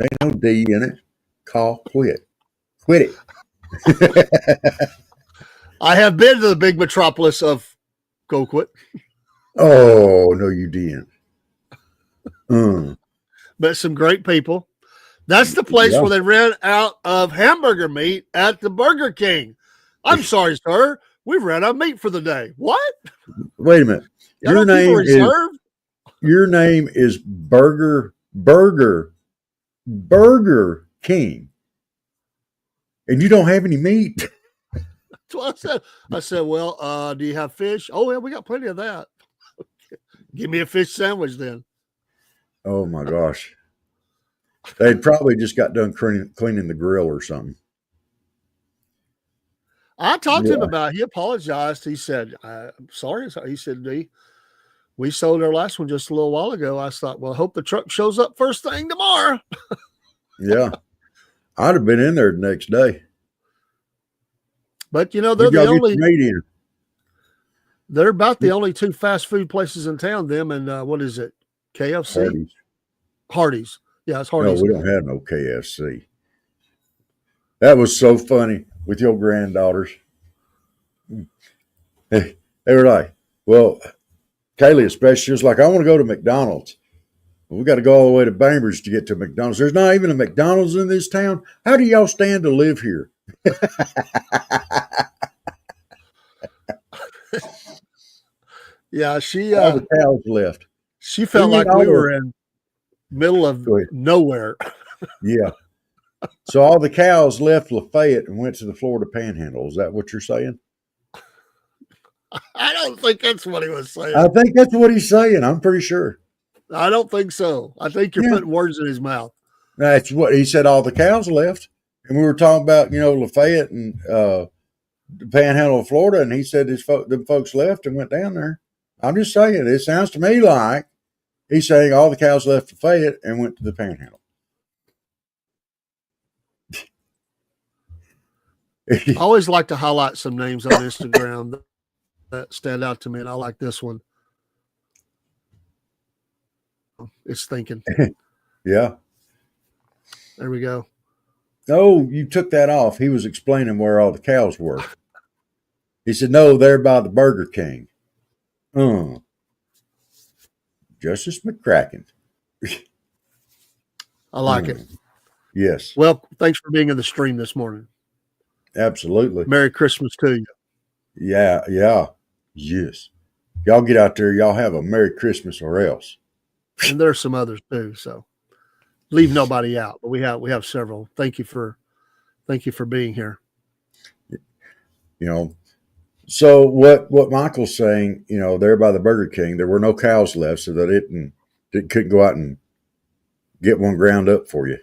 Ain't no D in it. Call quit. Quit it. I have been to the big metropolis of Colquitt. Oh, no, you didn't. But some great people. That's the place where they ran out of hamburger meat at the Burger King. I'm sorry, sir. We ran out of meat for the day. What? Wait a minute. Your name is Burger King. And you don't have any meat. That's what I said, well, do you have fish? Oh, yeah, we got plenty of that. Give me a fish sandwich then. Oh, my gosh. They'd probably just got done cleaning the grill or something. I talked to him about it. He apologized. He said, I'm sorry. He said, we sold our last one just a little while ago. I thought, well, I hope the truck shows up first thing tomorrow. Yeah. I'd have been in there the next day. But, they're they're about the only two fast food places in town, them and what is it? KFC? Hardee's. Yeah, it's Hardee's. No, we don't have no KFC. That was so funny with your granddaughters. They were like, well, Kaylee especially, she was like, I want to go to McDonald's. Well, we got to go all the way to Bainbridge to get to McDonald's. There's not even a McDonald's in this town. How do y'all stand to live here? Yeah, all the cows left. She felt like we were in middle of nowhere. Yeah. So all the cows left Lafayette and went to the Florida Panhandle. Is that what you're saying? I don't think that's what he was saying. I think that's what he's saying. I'm pretty sure. I don't think so. I think you're putting words in his mouth. That's what he said. All the cows left, and we were talking about Lafayette and the Panhandle of Florida, and he said them folks left and went down there. I'm just saying. It sounds to me like he's saying all the cows left Lafayette and went to the Panhandle. I always like to highlight some names on Instagram that stand out to me, and I like this one. It's thinking. Yeah. There we go. Oh, you took that off. He was explaining where all the cows were. He said, no, they're by the Burger King. Justice McCracken. I like it. Yes. Well, thanks for being in the stream this morning. Absolutely. Merry Christmas to you. Yeah. Yes. Y'all get out there. Y'all have a Merry Christmas or else. And there's some others too. So leave nobody out, but we have several. Thank you for being here. So what Michael's saying, there by the Burger King, there were no cows left, so that it couldn't go out and get one ground up for you.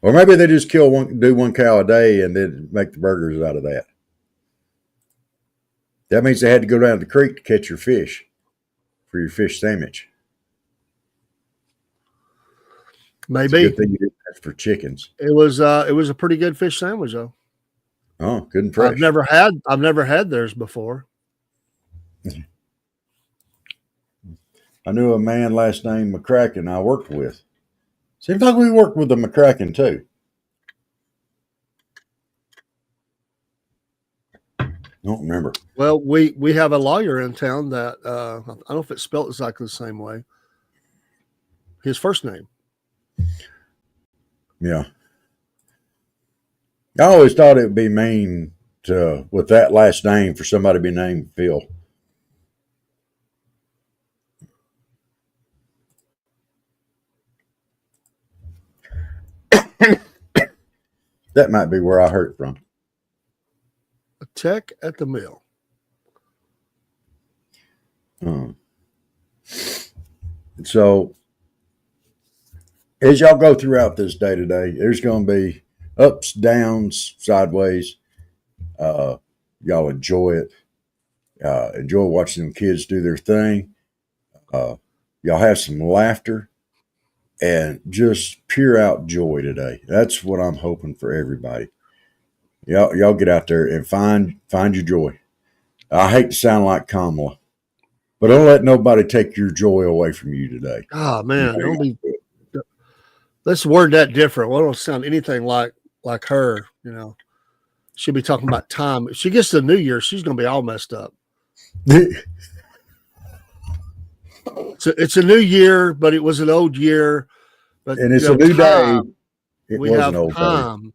Or maybe they just do one cow a day and then make the burgers out of that. That means they had to go down to the creek to catch your fish for your fish sandwich. Maybe. It's a good thing you did that for chickens. It was a pretty good fish sandwich though. Oh, good and fresh. I've never had theirs before. I knew a man last name McCracken I worked with. Seems like we worked with the McCracken too. Don't remember. Well, we have a lawyer in town that I don't know if it's spelled exactly the same way. His first name. Yeah. I always thought it would be mean with that last name for somebody to be named Phil. That might be where I heard it from. A tech at the mill. So, as y'all go throughout this day today, there's going to be ups, downs, sideways. Y'all enjoy it. Enjoy watching them kids do their thing. Y'all have some laughter and just pure out joy today. That's what I'm hoping for everybody. Y'all get out there and find your joy. I hate to sound like Kamala, but don't let nobody take your joy away from you today. Oh man, let's word that different. Well, it don't sound anything like her. She'll be talking about time. If she gets to the New Year, she's going to be all messed up. So it's a new year, but it was an old year. But and it's a new day. We have time.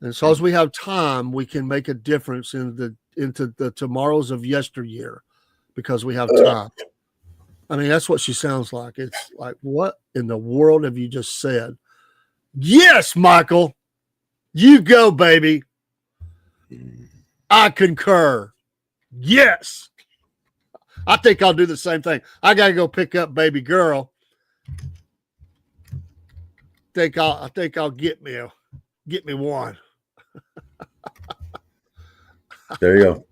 And so as we have time, we can make a difference into the tomorrows of yesteryear because we have time. I mean, that's what she sounds like. It's like, what in the world have you just said? Yes, Michael. You go, baby. I concur. Yes. I think I'll do the same thing. I got to go pick up baby girl. I think I'll get me one. There you go.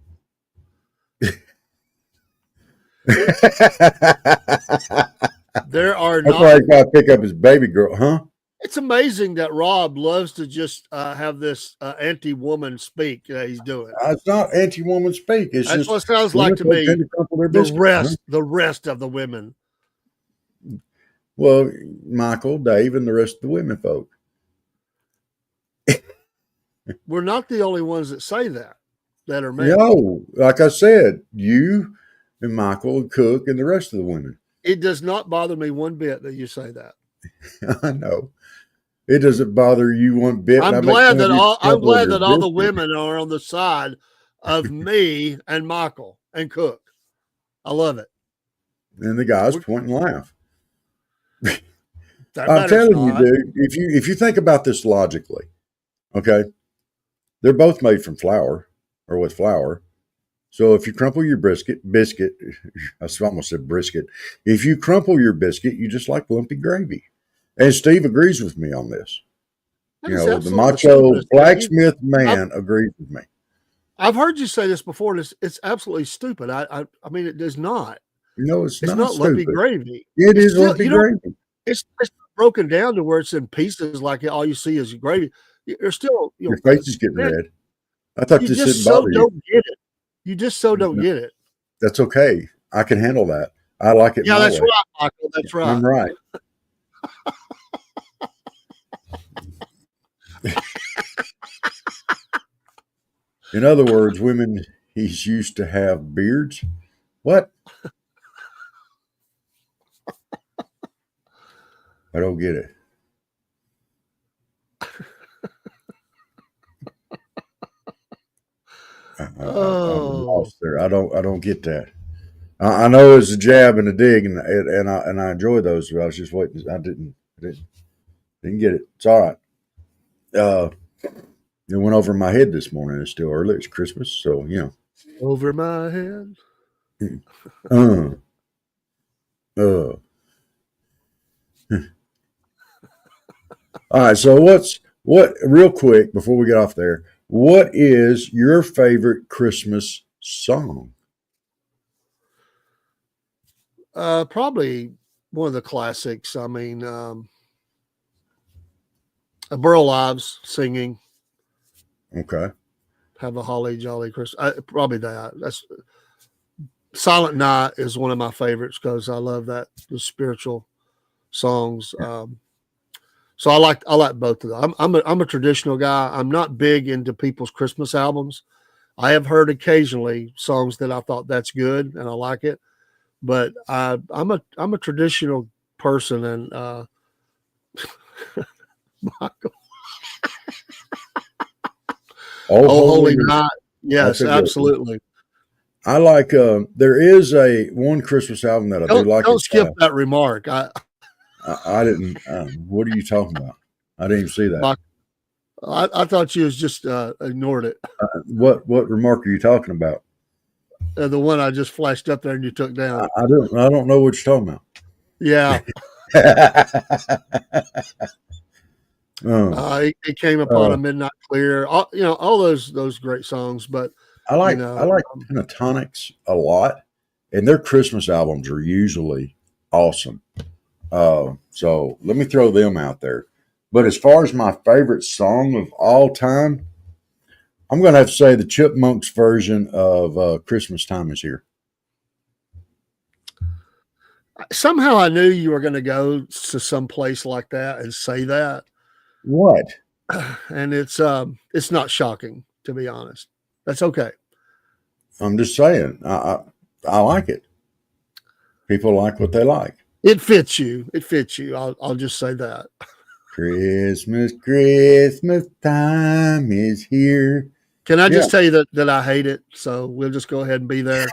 There are That's why I got to pick up his baby girl, huh? It's amazing that Rob loves to just have this anti-woman speak that he's doing. It's not anti-woman speak. It's That's just what it sounds like to me. The rest of the women. Well, Michael, Dave, and the rest of the women folk. We're not the only ones that say that are men. No, like I said, you and Michael and Cook and the rest of the women. It does not bother me one bit that you say that. I know. It doesn't bother you one bit. I'm glad that all the women are on the side of me and Michael and Cook. I love it. And the guys point and laugh. That I'm matters telling you, not. dude, if you think about this logically, okay, they're both made from flour or with flour. So if you crumple your biscuit, I almost said brisket. If you crumple your biscuit, you just like lumpy gravy. And Steve agrees with me on this. That You is know, the absolutely the macho stupidest thing. blacksmith man agrees with me. I've heard you say this before, and it's absolutely stupid. I mean, it does not. No, it's It's not not lumpy stupid. gravy. It It's is still, lumpy gravy. it's broken down to where it's in pieces, like all you see is gravy. You're still, Your face is getting man, red. I thought you this just didn't so bother you. don't get it. You just so don't get it. That's okay. I can handle that. I like it. Yeah, my that's way. right, Michael. That's right. I'm right. In other words, women he's used to have beards. What? I don't get it. I'm lost there. I don't get that. I know it's a jab and a dig, and I enjoy those. But I was just waiting. I didn't get it. It's all right. It went over my head this morning. It's still early. It's Christmas, so you know. Over my head. Uh, All right. So what? Real quick before we get off there, what is your favorite Christmas song? Probably one of the classics. I mean, Burl Ives singing. Okay. Have a holly jolly Christmas. Probably that. That's Silent Night is one of my favorites because I love the spiritual songs. So I like both of them. I'm a traditional guy. I'm not big into people's Christmas albums. I have heard occasionally songs that I thought that's good and I like it, but I'm a traditional person. And Michael, Oh, Holy Night. Yes, absolutely. I like. There is one Christmas album that I do like. Don't skip that remark. I didn't. What are you talking about? I didn't even see that. I thought you was just ignored it. What remark are you talking about? The one I just flashed up there and you took down. I don't know what you're talking about. Yeah. It came upon a midnight clear. All those great songs. But I like Pentatonics a lot, and their Christmas albums are usually awesome. So let me throw them out there. But as far as my favorite song of all time, I'm going to have to say the Chipmunks version of Christmas Time Is Here. Somehow I knew you were going to go to some place like that and say that. What? And it's not shocking, to be honest. That's okay. I'm just saying, I like it. People like what they like. It fits you. I'll just say that. Christmas time is here. Can I just tell you that I hate it? So we'll just go ahead and be there.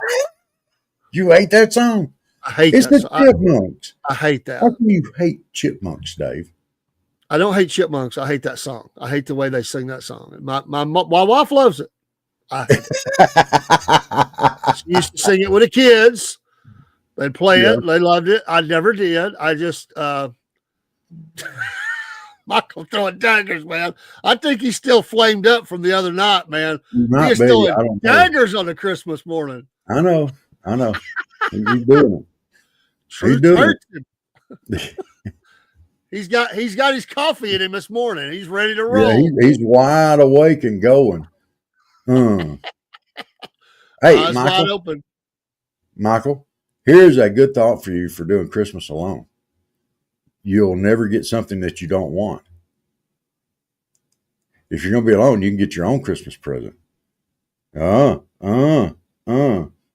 You hate that song? I hate it's that. The Chipmunks. I hate that. How can you hate Chipmunks, Dave? I don't hate Chipmunks. I hate that song. I hate the way they sing that song. My wife loves it. I hate it. She used to sing it with the kids. They'd play it. They loved it. I never did. I just Michael throwing daggers, man. I think he's still flamed up from the other night, man. He's throwing daggers on a Christmas morning. I know. He's doing it. Truth hurts him. He's got his coffee in him this morning. He's ready to roll. Yeah, he's wide awake and going. Hey, eyes wide open. Michael, here's a good thought for you for doing Christmas alone. You'll never get something that you don't want. If you're going to be alone, you can get your own Christmas present.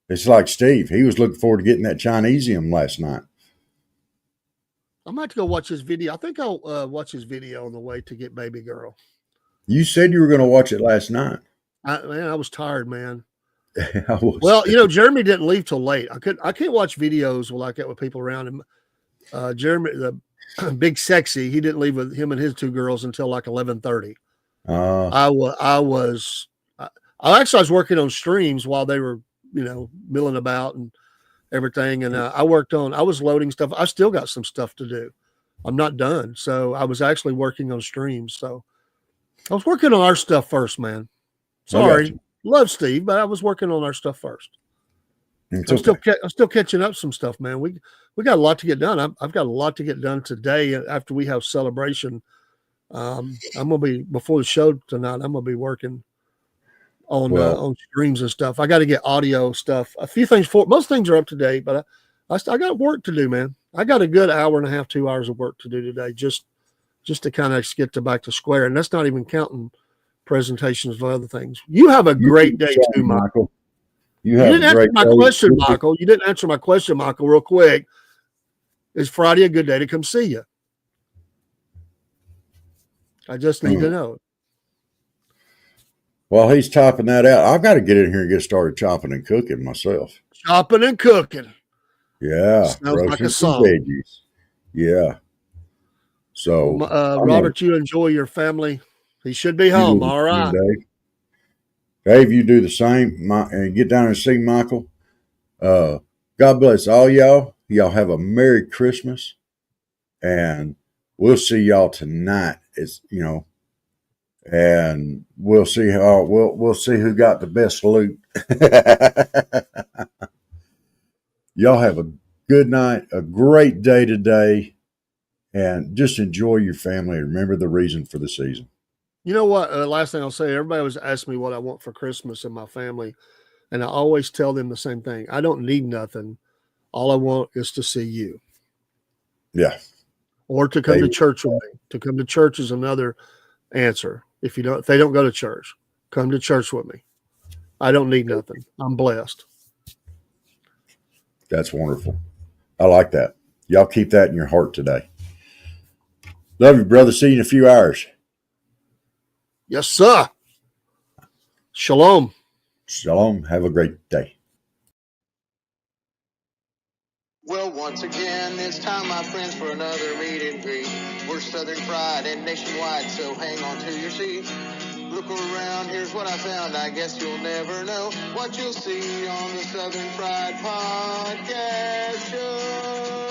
It's like Steve. He was looking forward to getting that Chinesium last night. I'm going to have to go watch his video. I think I'll watch his video on the way to get baby girl. You said you were going to watch it last night. I was tired, man. Well, Jeremy didn't leave till late. I can't watch videos like that with people around him. Jeremy, Big Sexy. He didn't leave with him and his two girls until like 11:30. Uh, I was working on streams while they were, milling about and everything. And I was loading stuff. I still got some stuff to do. I'm not done. So I was actually working on streams. So I was working on our stuff first, man. Sorry. Love Steve, but I was working on our stuff first. I'm still catching up some stuff, man. We got a lot to get done. I've got a lot to get done today after we have celebration. I'm gonna be before the show tonight. I'm gonna be working on streams and stuff. I got to get audio stuff. A few things most things are up to date, but I got work to do, man. I got a good hour and a half, 2 hours of work to do today, just to kind of get back to square. And that's not even counting presentations of other things. You have a great day too, Michael. You didn't answer my question, Michael. You didn't answer my question, Michael, real quick. Is Friday a good day to come see you? I just need to know. While he's topping that out, I've got to get in here and get started chopping and cooking myself. Chopping and cooking. Yeah. Sounds like a song. Veggies. Yeah. So, Robert, you enjoy your family. He should be home. All right. Dave, you do the same and get down and see Michael. God bless all y'all. Y'all have a Merry Christmas. And we'll see y'all tonight. And we'll see we'll see who got the best loot. Y'all have a good night, a great day today, and just enjoy your family. Remember the reason for the season. You know what? Last thing I'll say, everybody always asks me what I want for Christmas and my family, and I always tell them the same thing. I don't need nothing. All I want is to see you. Yeah. Or to come to church with me. To come to church is another answer. If they don't go to church, come to church with me. I don't need nothing. I'm blessed. That's wonderful. I like that. Y'all keep that in your heart today. Love you, brother. See you in a few hours. Yes, sir. Shalom. Shalom. Have a great day. Well, once again, it's time, my friends, for another meet and greet. We're Southern Fried and nationwide, so hang on to your seat. Look around, here's what I found. I guess you'll never know what you'll see on the Southern Fried Podcast Show.